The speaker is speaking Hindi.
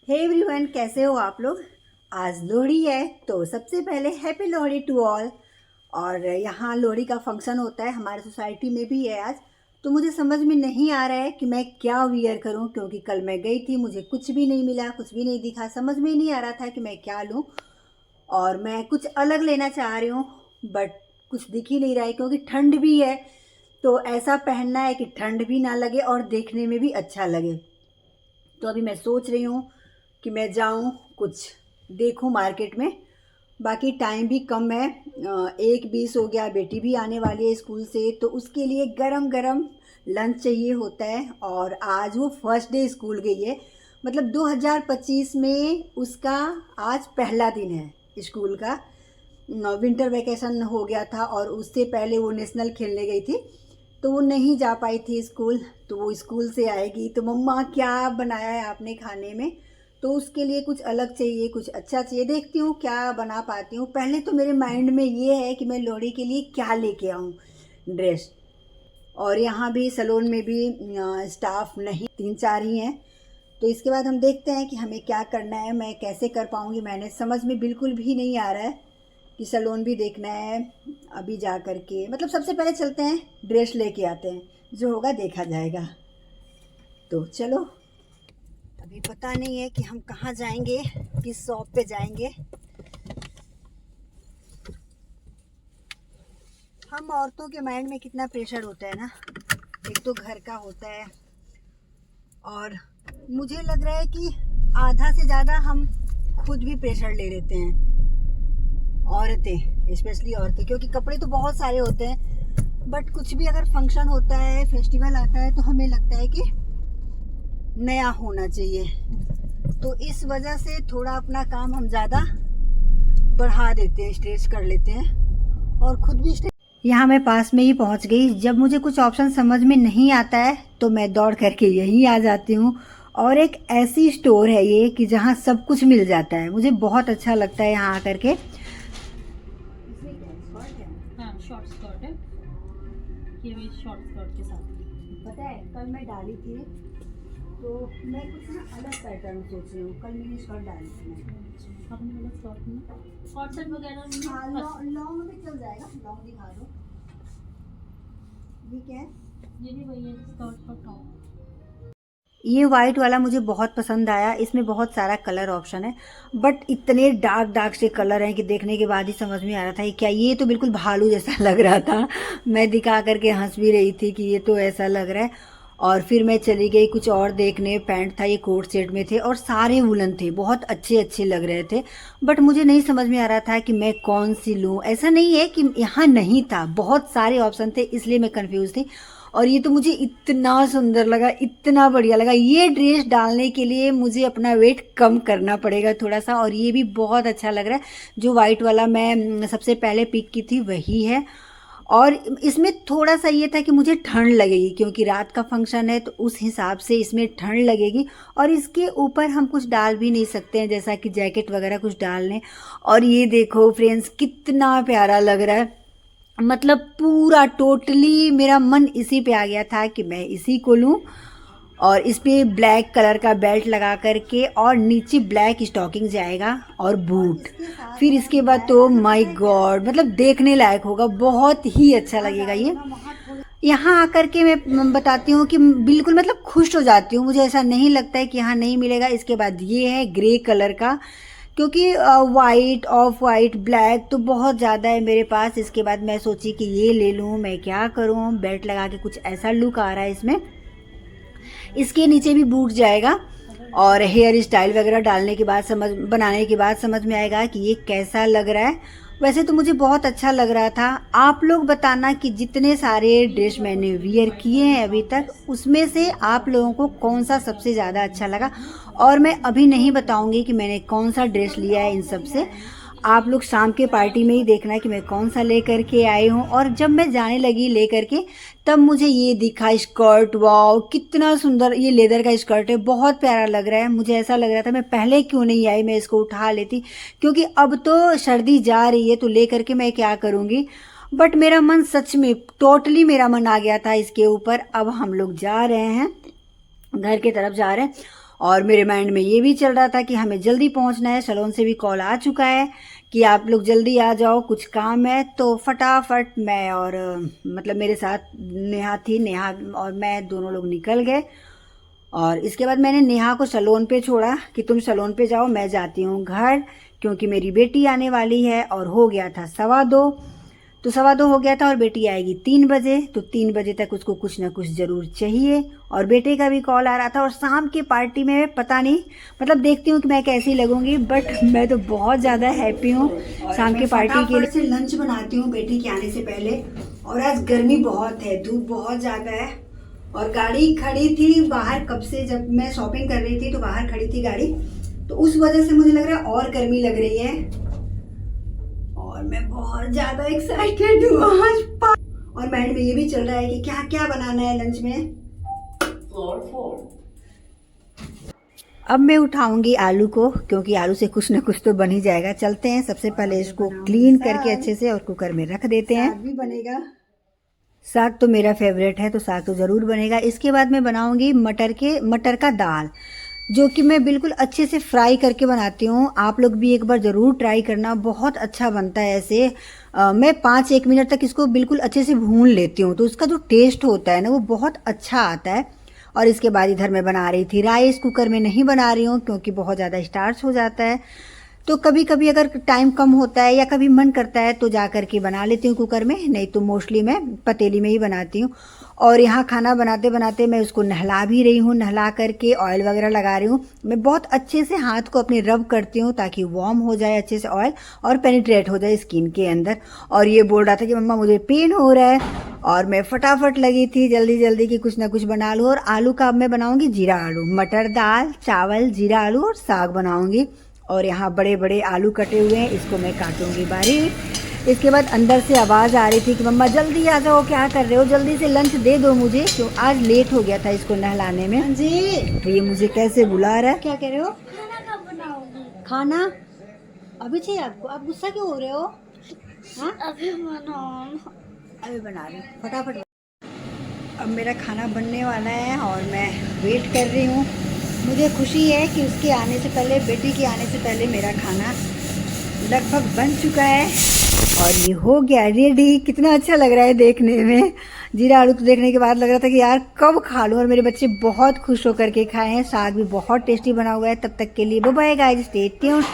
हे एवरीवन, कैसे हो आप लोग। आज लोहड़ी है तो सबसे पहले हैप्पी लोहड़ी टू ऑल। और यहाँ लोहड़ी का फंक्शन होता है, हमारे सोसाइटी में भी है आज। तो मुझे समझ में नहीं आ रहा है कि मैं क्या वियर करूँ, क्योंकि कल मैं गई थी, मुझे कुछ भी नहीं मिला, कुछ भी नहीं दिखा, समझ में ही नहीं आ रहा था कि मैं क्या लूँ। और मैं कुछ अलग लेना चाह रही हूँ, बट कुछ दिख ही नहीं रहा है, क्योंकि ठंड भी है। तो ऐसा पहनना है कि ठंड भी ना लगे और देखने में भी अच्छा लगे। तो अभी मैं सोच रही हूँ कि मैं जाऊँ कुछ देखूँ मार्केट में। बाकी टाइम भी कम है, 1:20 हो गया, बेटी भी आने वाली है स्कूल से, तो उसके लिए गरम गरम लंच चाहिए होता है। और आज वो फर्स्ट डे स्कूल गई है, मतलब 2025 में उसका आज पहला दिन है स्कूल का। विंटर वैकेशन हो गया था और उससे पहले वो नेशनल खेलने गई थी, तो वो नहीं जा पाई थी स्कूल। तो वो स्कूल से आएगी तो मम्मा क्या बनाया है आपने खाने में। तो उसके लिए कुछ अलग चाहिए, कुछ अच्छा चाहिए, देखती हूँ क्या बना पाती हूँ। पहले तो मेरे माइंड में ये है कि मैं लोहड़ी के लिए क्या लेके आऊँ ड्रेस। और यहाँ भी सैलून में भी स्टाफ नहीं, 3-4 ही हैं। तो इसके बाद हम देखते हैं कि हमें क्या करना है, मैं कैसे कर पाऊँगी मैनेज, समझ में बिल्कुल भी नहीं आ रहा है कि सैलून भी देखना है। अभी जा कर के मतलब सबसे पहले चलते हैं, ड्रेस लेके आते हैं, जो होगा देखा जाएगा। तो चलो, अभी पता नहीं है कि हम कहाँ जाएंगे, किस शॉप पे जाएंगे। हम औरतों के माइंड में कितना प्रेशर होता है ना, एक तो घर का होता है, और मुझे लग रहा है कि आधा से ज़्यादा हम खुद भी प्रेशर ले लेते हैं, औरतें, स्पेशली औरतें, क्योंकि कपड़े तो बहुत सारे होते हैं, बट कुछ भी अगर फंक्शन होता है, फेस्टिवल आता है, तो हमें लगता है कि नया होना चाहिए। तो इस वजह से थोड़ा अपना काम हम ज़्यादा बढ़ा देते हैं, स्ट्रेच कर लेते हैं, और खुद भी यहाँ मैं पास में ही पहुँच गई। जब मुझे कुछ ऑप्शन समझ में नहीं आता है तो मैं दौड़ करके यहीं आ जाती हूँ। और एक ऐसी स्टोर है ये कि जहाँ सब कुछ मिल जाता है, मुझे बहुत अच्छा लगता है यहाँ आकर के। हाँ, शॉर्ट स्कर्ट है। ये भी शॉर्ट स्कर्ट के साथ है। पता है, कल मैं डाली थी तो मैं कुछ ना अलग पैटर्न सोच रही हूँ। कल मैंने स्कर्ट डाली थी मैं, आपने बोला स्कर्ट में शॉर्ट सेट वगैरह में हाँ लॉन्ग में चल जाएगा। लॉन्ग दिखा दो, ये क्या है? ये भी वही है, स्कर्ट और टॉप। ये वाइट वाला मुझे बहुत पसंद आया, इसमें बहुत सारा कलर ऑप्शन है, बट इतने डार्क डार्क से कलर हैं कि देखने के बाद ही समझ में आ रहा था ये क्या। ये तो बिल्कुल भालू जैसा लग रहा था, मैं दिखा करके हंस भी रही थी कि ये तो ऐसा लग रहा है। और फिर मैं चली गई कुछ और देखने, पैंट था, ये कोट सेट में थे और सारे वुलन थे, बहुत अच्छे अच्छे लग रहे थे। बट मुझे नहीं समझ में आ रहा था कि मैं कौन सी लूँ। ऐसा नहीं है कि यहाँ नहीं था, बहुत सारे ऑप्शन थे, इसलिए मैं कंफ्यूज थी। और ये तो मुझे इतना सुंदर लगा, इतना बढ़िया लगा। ये ड्रेस डालने के लिए मुझे अपना वेट कम करना पड़ेगा थोड़ा सा। और ये भी बहुत अच्छा लग रहा है, जो वाइट वाला मैं सबसे पहले पिक की थी वही है। और इसमें थोड़ा सा ये था कि मुझे ठंड लगेगी, क्योंकि रात का फंक्शन है, तो उस हिसाब से इसमें ठंड लगेगी। और इसके ऊपर हम कुछ डाल भी नहीं सकते हैं, जैसा कि जैकेट वगैरह कुछ डाल लें। और ये देखो फ्रेंड्स, कितना प्यारा लग रहा है, मतलब पूरा टोटली मेरा मन इसी पे आ गया था कि मैं इसी को लूँ। और इस पे ब्लैक कलर का बेल्ट लगा करके, और नीचे ब्लैक स्टॉकिंग जाएगा और बूट। फिर इसके बाद तो माय गॉड, मतलब देखने लायक होगा, बहुत ही अच्छा लगेगा ये। यहाँ आकर के मैं बताती हूँ कि बिल्कुल मतलब खुश हो जाती हूँ, मुझे ऐसा नहीं लगता है कि यहाँ नहीं मिलेगा। इसके बाद ये है ग्रे कलर का, क्योंकि वाइट, ऑफ वाइट, ब्लैक तो बहुत ज़्यादा है मेरे पास। इसके बाद मैं सोची कि ये ले लूँ, मैं क्या करूँ, बेल्ट लगा के कुछ ऐसा लुक आ रहा है इसमें। इसके नीचे भी बूट जाएगा, और हेयर स्टाइल वगैरह डालने के बाद बनाने के बाद समझ में आएगा कि ये कैसा लग रहा है। वैसे तो मुझे बहुत अच्छा लग रहा था। आप लोग बताना कि जितने सारे ड्रेस मैंने वियर किए हैं अभी तक, उसमें से आप लोगों को कौन सा सबसे ज़्यादा अच्छा लगा। और मैं अभी नहीं बताऊंगी कि मैंने कौन सा ड्रेस लिया है इन सब से, आप लोग शाम के पार्टी में ही देखना है कि मैं कौन सा ले करके आई हूँ। और जब मैं जाने लगी ले करके, तब मुझे ये दिखा स्कर्ट, वाओ कितना सुंदर, ये लेदर का स्कर्ट है, बहुत प्यारा लग रहा है। मुझे ऐसा लग रहा था मैं पहले क्यों नहीं आई, मैं इसको उठा लेती, क्योंकि अब तो सर्दी जा रही है तो ले करके मैं क्या करूँगी। बट मेरा मन सच में टोटली मेरा मन आ गया था इसके ऊपर। अब हम लोग जा रहे हैं, घर की तरफ जा रहे हैं। और मेरे माइंड में ये भी चल रहा था कि हमें जल्दी पहुंचना है। सलोन से भी कॉल आ चुका है कि आप लोग जल्दी आ जाओ, कुछ काम है। तो फटाफट मैं और मतलब मेरे साथ नेहा थी, नेहा और मैं दोनों लोग निकल गए। और इसके बाद मैंने नेहा को सलोन पे छोड़ा कि तुम सलोन पे जाओ, मैं जाती हूँ घर, क्योंकि मेरी बेटी आने वाली है। और हो गया था 2:15, तो 2:15 हो गया था और बेटी आएगी 3 बजे, तो 3 बजे तक उसको कुछ ना कुछ ज़रूर चाहिए। और बेटे का भी कॉल आ रहा था। और शाम की पार्टी में पता नहीं, मतलब देखती हूँ कि मैं कैसी लगूंगी, बट मैं तो बहुत ज़्यादा हैप्पी हूँ शाम की पार्टी के लिए। से लंच बनाती हूँ बेटी के आने से पहले। और आज गर्मी बहुत है, धूप बहुत ज़्यादा है। और गाड़ी खड़ी थी बाहर कब से, जब मैं शॉपिंग कर रही थी तो बाहर खड़ी थी गाड़ी, तो उस वजह से मुझे लग रहा है और गर्मी लग रही है। और मैं बहुत ज़्यादा एक्साइटेड हूँ आज। और माइंड में ये भी चल रहा है कि क्या क्या बनाना है लंच में। अब मैं उठाऊंगी आलू को, क्योंकि आलू से कुछ ना कुछ तो बन ही जाएगा। चलते हैं, सबसे पहले इसको क्लीन करके अच्छे से और कुकर में रख देते हैं। भी बनेगा, साग तो मेरा फेवरेट है, तो साग तो ज़रूर बनेगा। इसके बाद मैं बनाऊंगी मटर का दाल, जो कि मैं बिल्कुल अच्छे से फ्राई करके बनाती हूँ। आप लोग भी एक बार ज़रूर ट्राई करना, बहुत अच्छा बनता है ऐसे। मैं 5-1 मिनट तक इसको बिल्कुल अच्छे से भून लेती हूँ, तो उसका जो टेस्ट होता है ना वो बहुत अच्छा आता है। और इसके बाद इधर मैं बना रही थी राइस। कुकर में नहीं बना रही हूँ क्योंकि बहुत ज़्यादा स्टार्च हो जाता है। तो कभी कभी अगर टाइम कम होता है या कभी मन करता है तो जा कर के बना लेती हूँ कुकर में, नहीं तो मोस्टली मैं पतीली में ही बनाती हूँ। और यहाँ खाना बनाते बनाते मैं उसको नहला भी रही हूँ, नहला करके ऑयल वगैरह लगा रही हूँ। मैं बहुत अच्छे से हाथ को अपने रब करती हूँ ताकि वार्म हो जाए अच्छे से ऑयल और पेनिट्रेट हो जाए स्किन के अंदर। और ये बोल रहा था कि मम्मा मुझे पेन हो रहा है, और मैं फटाफट लगी थी जल्दी जल्दी कि कुछ ना कुछ बना लूँ। और आलू का अब मैं बनाऊँगी जीरा आलू, मटर दाल चावल जीरा आलू और साग बनाऊँगी। और यहाँ बड़े बड़े आलू कटे हुए हैं, इसको मैं काटूंगी बारीक। इसके बाद अंदर से आवाज़ आ रही थी कि मम्मा जल्दी आ जाओ, क्या कर रहे हो, जल्दी से लंच दे दो मुझे, क्यों आज लेट हो गया था इसको नहलाने में। जी तो ये मुझे कैसे बुला रहा है, क्या कह रहे हो? खाना कब बनाओगी? खाना अभी चाहिए आपको? आप गुस्सा क्यों हो रहे हो? हाँ अभी बनाओ। अभी बना रही हूँ, फटाफट। अब मेरा खाना बनने वाला है और मैं वेट कर रही हूँ। मुझे खुशी है कि उसके आने से पहले, बेटी के आने से पहले मेरा खाना लगभग बन चुका है और ये हो गया रेडी। कितना अच्छा लग रहा है देखने में। जीरा आलू को देखने के बाद लग रहा था कि यार कब खा लूँ, और मेरे बच्चे बहुत खुश होकर के खाए हैं। साग भी बहुत टेस्टी बना हुआ है। तब तक के लिए bye bye guys, stay tuned.